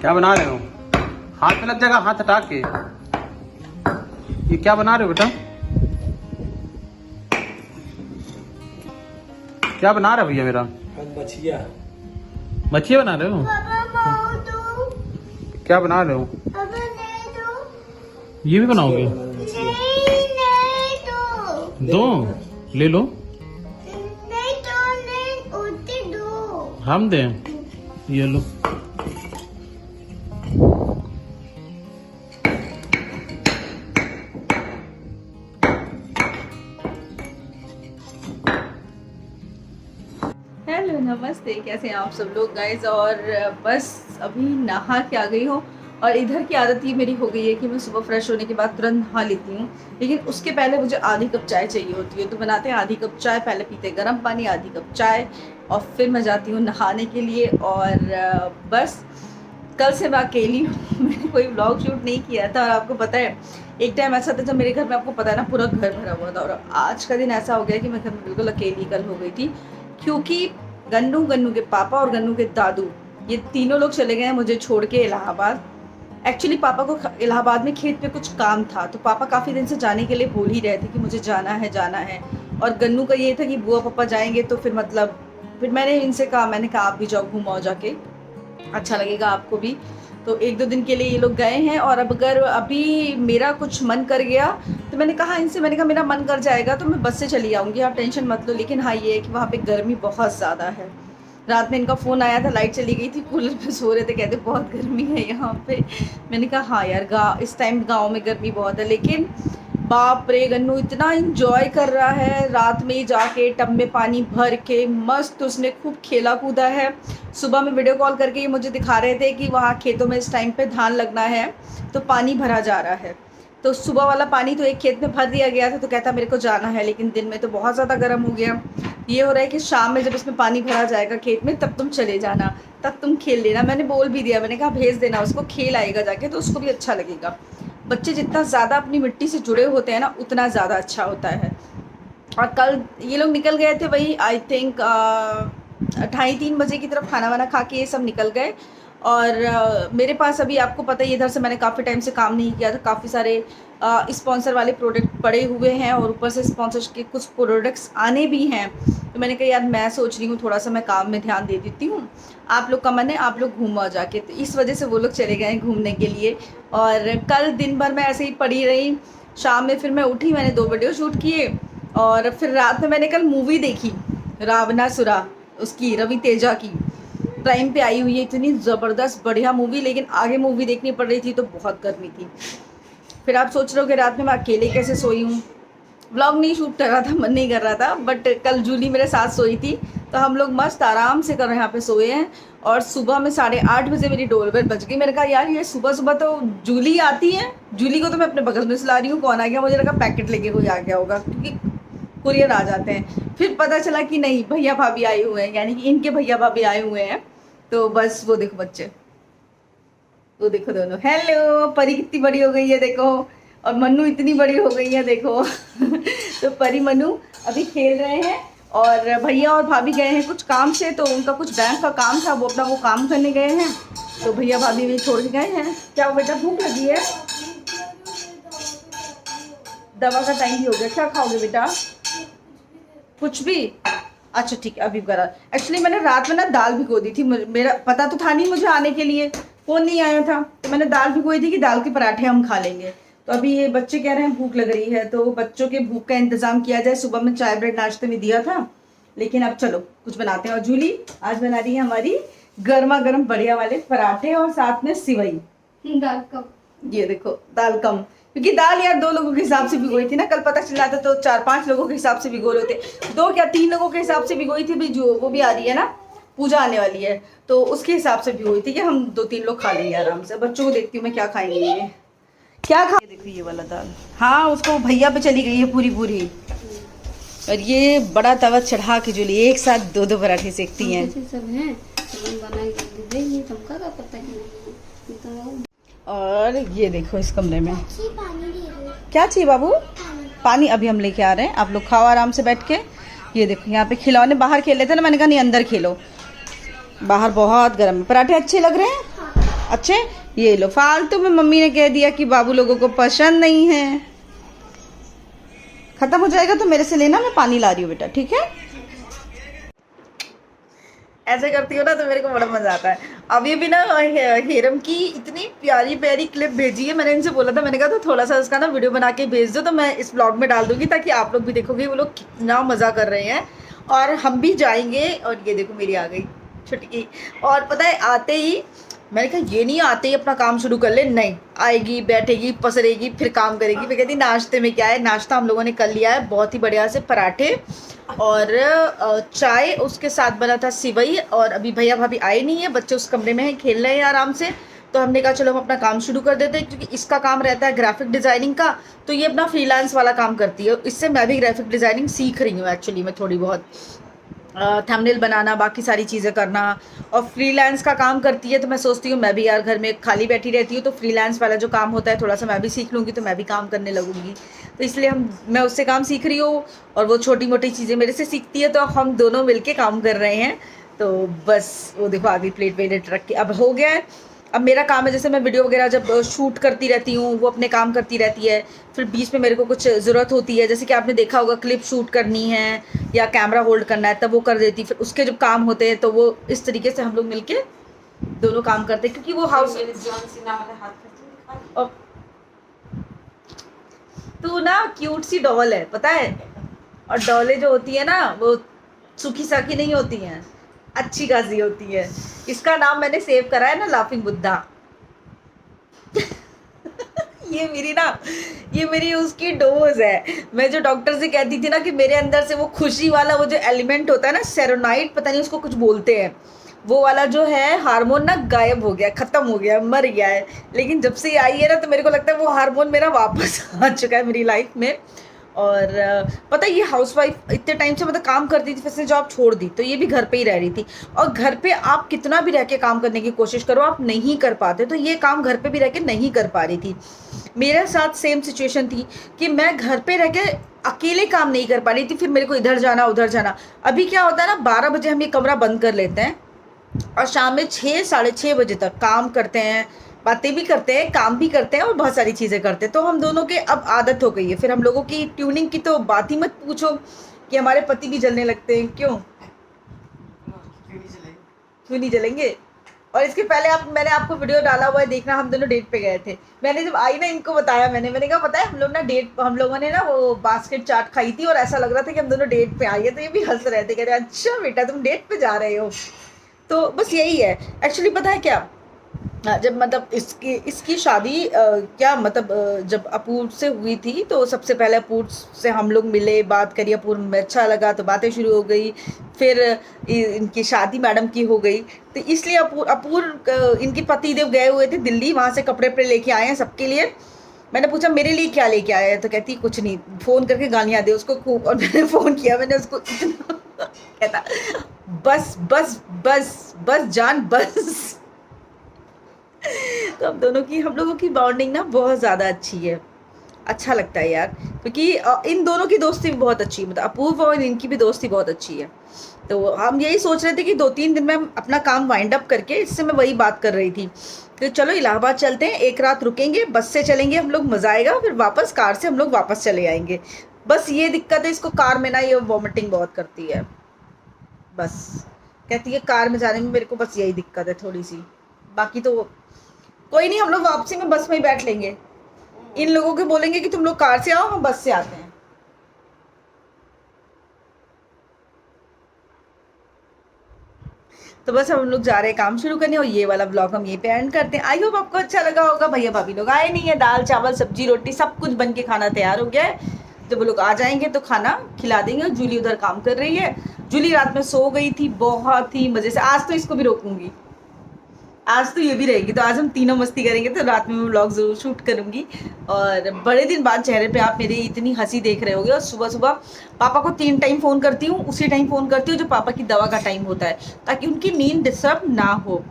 क्या बना रहे हो? हाथ में लग जाएगा, हाथ हटा के। ये क्या बना रहे हो बेटा? क्या बना रहे हो भैया मेरा? मछिया। मछिया बना रहे हो? क्या बना रहे हो? ये भी बनाओगे? दो ले लो। हम दें? ये लो। हेलो नमस्ते, कैसे हैं आप सब लोग गाइज। और बस अभी नहा के आ गई हूँ। और इधर की आदत ये मेरी हो गई है कि मैं सुबह फ्रेश होने के बाद तुरंत नहा लेती हूँ, लेकिन उसके पहले मुझे आधी कप चाय चाहिए होती है। तो बनाते हैं आधी कप चाय, पहले पीते गर्म पानी, आधी कप चाय, और फिर मैं जाती हूँ नहाने के लिए। और बस कल से मैं अकेली हूँ। मैंने कोई व्लॉग शूट नहीं किया था। और आपको पता है एक टाइम ऐसा था जब मेरे घर में, आपको पता है ना, पूरा घर भरा हुआ था। और आज का दिन ऐसा हो गया कि मैं घर में बिल्कुल अकेली कल हो गई थी, क्योंकि गन्नू के पापा और गन्नू के दादू, ये तीनों लोग चले गए हैं मुझे छोड़ के इलाहाबाद। एक्चुअली पापा को इलाहाबाद में खेत पे कुछ काम था, तो पापा काफ़ी दिन से जाने के लिए बोल ही रहे थे कि मुझे जाना है। और गन्नू का ये था कि बुआ पापा जाएंगे तो फिर मैंने इनसे कहा, मैंने कहा आप भी जाओ, घूमाओ जाके, अच्छा लगेगा आपको भी। तो एक दो दिन के लिए ये लोग गए हैं। और अब अगर अभी मेरा कुछ मन कर गया तो मैंने कहा मेरा मन कर जाएगा तो मैं बस से चली आऊँगी, आप टेंशन मत लो। लेकिन हाँ, ये है कि वहाँ पे गर्मी बहुत ज़्यादा है। रात में इनका फ़ोन आया था, लाइट चली गई थी, कूलर पे सो रहे थे, कहते बहुत गर्मी है यहाँ पे। मैंने कहा हाँ यार, इस टाइम गाँव में गर्मी बहुत है। लेकिन बाप रे, गन्नू इतना इंजॉय कर रहा है। रात में जाके टब में पानी भर के मस्त उसने खूब खेला कूदा है। सुबह में वीडियो कॉल करके ये मुझे दिखा रहे थे कि वहाँ खेतों में इस टाइम पे धान लगना है तो पानी भरा जा रहा है। तो सुबह वाला पानी तो एक खेत में भर दिया गया था, तो कहता मेरे को जाना है, लेकिन दिन में तो बहुत ज़्यादा गर्म हो गया। ये हो रहा है कि शाम में जब इसमें पानी भरा जाएगा खेत में तब तुम चले जाना, तब तुम खेल लेना। मैंने बोल भी दिया, मैंने कहा भेज देना उसको, खेल आएगा जाके तो उसको भी अच्छा लगेगा। बच्चे जितना ज़्यादा अपनी मिट्टी से जुड़े होते हैं ना, उतना ज़्यादा अच्छा होता है। और कल ये लोग निकल गए थे, वही आई थिंक 2:30-3 बजे की तरफ खाना वाना खा के ये सब निकल गए। और मेरे पास अभी, आपको पता है, इधर से मैंने काफ़ी टाइम से काम नहीं किया था, काफ़ी सारे स्पॉन्सर वाले प्रोडक्ट पड़े हुए हैं और ऊपर से स्पॉन्सर के कुछ प्रोडक्ट्स आने भी हैं। तो मैंने कहा यार, मैं सोच रही हूँ थोड़ा सा मैं काम में ध्यान दे देती हूँ, आप लोग का मन है आप लोग घूमो जाके। तो इस वजह से वो लोग चले गए घूमने के लिए। और कल दिन भर मैं ऐसे ही पड़ी रही। शाम में फिर मैं उठी, मैंने 2 वीडियो शूट किए। और फिर रात में मैंने कल मूवी देखी, रावणासुरा, उसकी रवि तेजा की, प्राइम पे आई हुई है। इतनी ज़बरदस्त बढ़िया मूवी, लेकिन आगे मूवी देखनी पड़ रही थी तो बहुत गर्मी थी। फिर आप सोच रहे हो कि रात में मैं अकेले कैसे सोई हूँ। व्लॉग नहीं शूट कर रहा था, मन नहीं कर रहा था, बट कल जूली मेरे साथ सोई थी तो हम लोग मस्त आराम से कर यहाँ पे सोए हैं। और सुबह में 8:30 बजे मेरी डोरबेल बज गई। मैंने कहा यार, ये सुबह सुबह तो जूली आती है, जूली को तो मैं अपने बगल में सुला रही हूँ, कौन आ गया, मुझे लगा पैकेट लेके कोई आ गया होगा, क्योंकि कुरियर आ जाते हैं। फिर पता चला कि नहीं, भैया भाभी आए हुए हैं, यानी कि इनके भैया भाभी आए हुए हैं। तो बस वो देखो बच्चे, वो देखो दोनों, हेलो, परी कितनी बड़ी हो गई है देखो, और मन्नू इतनी बड़ी हो गई है देखो। तो परी मन्नू अभी खेल रहे हैं। और भैया और भाभी गए हैं कुछ काम से, तो उनका कुछ बैंक का काम था, वो अपना वो काम करने गए हैं। तो भैया भाभी भी छोड़ के गए हैं। क्या बेटा, भूख लगी है? दवा का टाइम भी हो गया, क्या खाओगे बेटा? कुछ भी? अच्छा ठीक है, अभी करा। एक्चुअली मैंने रात में ना दाल भिगो दी थी, मेरा पता तो था नहीं मुझे आने के लिए, फ़ोन नहीं आया था, तो मैंने दाल भिगोई थी कि दाल के पराठे हम खा लेंगे। तो अभी ये बच्चे कह रहे हैं भूख लग रही है, तो बच्चों के भूख का इंतज़ाम किया जाए। सुबह में चाय ब्रेड नाश्ते में दिया था, लेकिन अब चलो कुछ बनाते हैं। और जूली आज बना रही है हमारी गर्मा गर्म बढ़िया वाले पराठे, और साथ में सिवई, दाल कम। ये देखो दाल कम, क्योंकि दाल यार 2 लोगों के हिसाब से भिगोई थी ना, कल पता चला था तो 4-5 लोगों के हिसाब से भिगो रहे थे, 2 क्या 3 लोगों के हिसाब से भिगोई थी। भी जो वो भी आ रही है ना, पूजा आने वाली है, तो उसके हिसाब से भिगोई थी कि हम 2-3 लोग खा लेंगे आराम से। बच्चों को देखती हूँ मैं क्या खाएंगे, ये क्या खा, देखो ये वाला दाल, हाँ उसको भैया पे चली गई है पूरी। और ये बड़ा तवा चढ़ा के जूली एक साथ 2-2 पराठे सेकती हैं। सब हैं, बना के देंगे, तुमका क्या पता है। और ये देखो इस कमरे में क्या चाहिए बाबू? पानी अभी हम लेके आ रहे हैं, आप लोग खाओ आराम से बैठ के। ये देखो यहाँ पे खिलौने, बाहर खेल रहे थे ना, मैंने कहा नहीं अंदर खेलो, बाहर बहुत गर्म है। पराठे अच्छे लग रहे हैं? अच्छे ये लो, फालतू में मम्मी ने कह दिया कि बाबू लोगों को पसंद नहीं है। खत्म हो जाएगा तो मेरे से लेना, मैं पानी ला रही हूँ बेटा, ठीक है। ऐसे करती हो ना तो मेरे को बड़ा मजा आता है। अभी भी ना हेरम की इतनी प्यारी प्यारी क्लिप भेजी है, मैंने इनसे बोला था, मैंने कहा तो थोड़ा सा उसका ना वीडियो बना के भेज दो तो मैं इस ब्लॉग में डाल दूंगी ताकि आप लोग भी देखोगे वो लोग कितना मज़ा कर रहे हैं। और हम भी जाएंगे। और ये देखो मेरी आ गई छुटकी। और पता है आते ही मैंने कहा ये नहीं आते ही अपना काम शुरू कर ले, नहीं आएगी बैठेगी पसरेगी फिर काम करेगी। फिर कहती नाश्ते में क्या है, नाश्ता हम लोगों ने कर लिया है बहुत ही बढ़िया से, पराठे और चाय, उसके साथ बना था सिवई। और अभी भैया भाभी आए नहीं है, बच्चे उस कमरे में हैं खेल रहे हैं आराम से, तो हमने कहा चलो हम अपना काम शुरू कर देते हैं क्योंकि इसका काम रहता है ग्राफिक डिज़ाइनिंग का, तो ये अपना फ्रीलांस वाला काम करती है। इससे मैं भी ग्राफिक डिज़ाइनिंग सीख रही हूँ एक्चुअली में थोड़ी बहुत, थंबनेल बनाना बाकी सारी चीज़ें करना, और फ्रीलांस का काम करती है। तो मैं सोचती हूँ मैं भी यार घर में खाली बैठी रहती हूँ तो फ्रीलांस वाला जो काम होता है थोड़ा सा मैं भी सीख लूँगी तो मैं भी काम करने लगूँगी। तो इसलिए मैं उससे काम सीख रही हूँ और वो छोटी मोटी चीज़ें मेरे से सीखती है, तो हम दोनों मिलके काम कर रहे हैं। तो बस वो देखो आगे प्लेट वेट रख के अब हो गया है। अब मेरा काम है जैसे मैं वीडियो वगैरह जब शूट करती रहती हूँ वो अपने काम करती रहती है, फिर बीच में मेरे को कुछ ज़रूरत होती है जैसे कि आपने देखा होगा क्लिप शूट करनी है या कैमरा होल्ड करना है तब वो कर देती, फिर उसके जब काम होते हैं तो वो इस तरीके से हम लोग मिलके दोनों काम करते हैं क्योंकि वो हाउस। तू ना क्यूट सी डॉल है पता है, और डॉलें जो होती है ना वो सूखी साखी नहीं होती हैं, अच्छी खासी होती है। इसका नाम मैंने सेव करा है ना लाफिंग बुद्धा। ये मेरी उसकी डोज है। मैं जो डॉक्टर से कहती थी ना कि मेरे अंदर से वो खुशी वाला वो जो एलिमेंट होता है ना सेरोनाइट, पता नहीं उसको कुछ बोलते हैं, वो वाला जो है हार्मोन ना गायब हो गया, ख़त्म हो गया, मर गया है। लेकिन जब से ये आई है ना तो मेरे को लगता है वो हार्मोन मेरा वापस आ चुका है मेरी लाइफ में। और पता है ये हाउसवाइफ इतने टाइम से मतलब काम करती थी, फिर से जॉब छोड़ दी तो ये भी घर पे ही रह रही थी। और घर पे आप कितना भी रह के काम करने की कोशिश करो आप नहीं कर पाते, तो ये काम घर पे भी रह के नहीं कर पा रही थी। मेरे साथ सेम सिचुएशन थी कि मैं घर पे रह के अकेले काम नहीं कर पा रही थी, फिर मेरे को इधर जाना उधर जाना। अभी क्या होता है ना 12 बजे हम ये कमरा बंद कर लेते हैं और शाम में 6 साढ़े 6 बजे तक काम करते हैं, बातें भी करते हैं, काम भी करते हैं और बहुत सारी चीज़ें करते हैं। तो हम दोनों के अब आदत हो गई है। फिर हम लोगों की ट्यूनिंग की तो बात ही मत पूछो कि हमारे पति भी जलने लगते हैं। क्यों नहीं जलेंगे? और इसके पहले मैंने आपको वीडियो डाला हुआ है देखना, हम दोनों डेट पे गए थे। मैंने जब आई ना इनको बताया, मैंने कहा पता है हम लोगों ने ना वो बास्केट चाट खाई थी और ऐसा लग रहा था कि हम दोनों डेट पे आई है। तो ये भी हंस रहे थे, कह रहे अच्छा बेटा तुम डेट पे जा रहे हो। तो बस यही है एक्चुअली। पता है क्या, जब मतलब इसकी शादी क्या मतलब जब अपूर्व से हुई थी तो सबसे पहले अपूर्व से हम लोग मिले, बात करी, अपूर्व में अच्छा लगा तो बातें शुरू हो गई, फिर इनकी शादी मैडम की हो गई। तो इसलिए अपूर्व इनके पतिदेव गए हुए थे दिल्ली, वहाँ से कपड़े वपड़े लेके आए हैं सबके लिए। मैंने पूछा मेरे लिए क्या लेके आया है, तो कहती कुछ नहीं, फ़ोन करके गालियाँ दे उसको खूब। और मैंने फ़ोन किया, मैंने उसको इतना कहता बस बस बस बस जान बस। तो हम लोगों की बॉन्डिंग ना बहुत ज़्यादा अच्छी है, अच्छा लगता है यार, क्योंकि इन दोनों की दोस्ती भी बहुत अच्छी है, मतलब अपूर्व और इनकी भी दोस्ती बहुत अच्छी है। तो हम यही सोच रहे थे कि 2-3 दिन में हम अपना काम वाइंड अप करके, इससे मैं वही बात कर रही थी कि चलो इलाहाबाद चलते हैं, एक रात रुकेंगे, बस से चलेंगे हम लोग, मज़ा आएगा, फिर वापस कार से हम लोग वापस चले आएंगे। बस ये दिक्कत है इसको, कार में ना ये वॉमिटिंग बहुत करती है, बस कहती है कार में जाने में मेरे को बस यही दिक्कत है थोड़ी सी, बाकी तो कोई नहीं, हम लोग वापसी में बस में ही बैठ लेंगे। इन लोगों को बोलेंगे कि तुम लोग कार से आओ, हम बस से आते हैं। तो बस हम लोग जा रहे हैं काम शुरू करने और ये वाला ब्लॉग हम यहीं पे एंड करते हैं। आई होप आपको अच्छा लगा होगा। भैया भाभी लोग आए नहीं है, दाल चावल सब्जी रोटी सब कुछ बन के खाना तैयार हो गया है। जब वो लोग आ जाएंगे तो खाना खिला देंगे। जूली उधर काम कर रही है, जूली रात में सो गई थी बहुत ही मज़े से। आज तो इसको भी रोकूंगी, आज तो ये भी रहेगी, तो आज हम तीनों मस्ती करेंगे। तो रात में मैं व्लॉग ज़रूर शूट करूँगी। और बड़े दिन बाद चेहरे पे आप मेरी इतनी हंसी देख रहे होगे। और सुबह सुबह पापा को 3 टाइम फ़ोन करती हूँ, उसी टाइम फ़ोन करती हूँ जो पापा की दवा का टाइम होता है, ताकि उनकी नींद डिस्टर्ब ना हो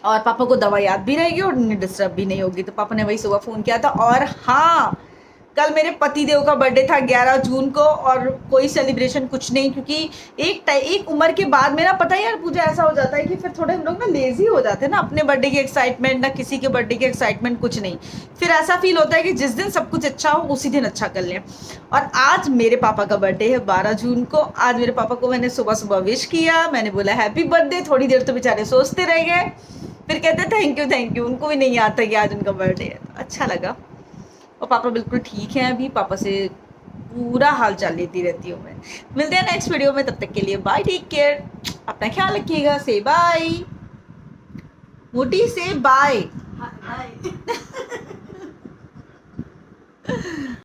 और पापा को दवा याद भी रहेगी और नींद डिस्टर्ब भी नहीं होगी। तो पापा ने वही सुबह फ़ोन किया था। और हाँ, कल मेरे पतिदेव का बर्थडे था 11 जून को और कोई सेलिब्रेशन कुछ नहीं, क्योंकि एक उम्र के बाद मेरा पता है यार पूजा ऐसा हो जाता है कि फिर थोड़े हम लोग ना लेजी हो जाते हैं ना, अपने बर्थडे की एक्साइटमेंट ना किसी के बर्थडे की एक्साइटमेंट, कुछ नहीं। फिर ऐसा फील होता है कि जिस दिन सब कुछ अच्छा हो उसी दिन अच्छा कर लें। और आज मेरे पापा का बर्थडे है 12 जून को। आज मेरे पापा को मैंने सुबह सुबह विश किया, मैंने बोला हैप्पी बर्थडे। थोड़ी देर तो बेचारे सोचते रह गए, फिर कहते थैंक यू। उनको भी नहीं आता कि आज उनका बर्थडे है, तो अच्छा लगा। और पापा बिल्कुल ठीक है अभी, पापा से पूरा हाल चाल लेती रहती हूँ मैं। मिलते हैं नेक्स्ट वीडियो में, तब तक के लिए बाय, टेक केयर, अपना ख्याल रखिएगा। से बाय मोटी, से बाय।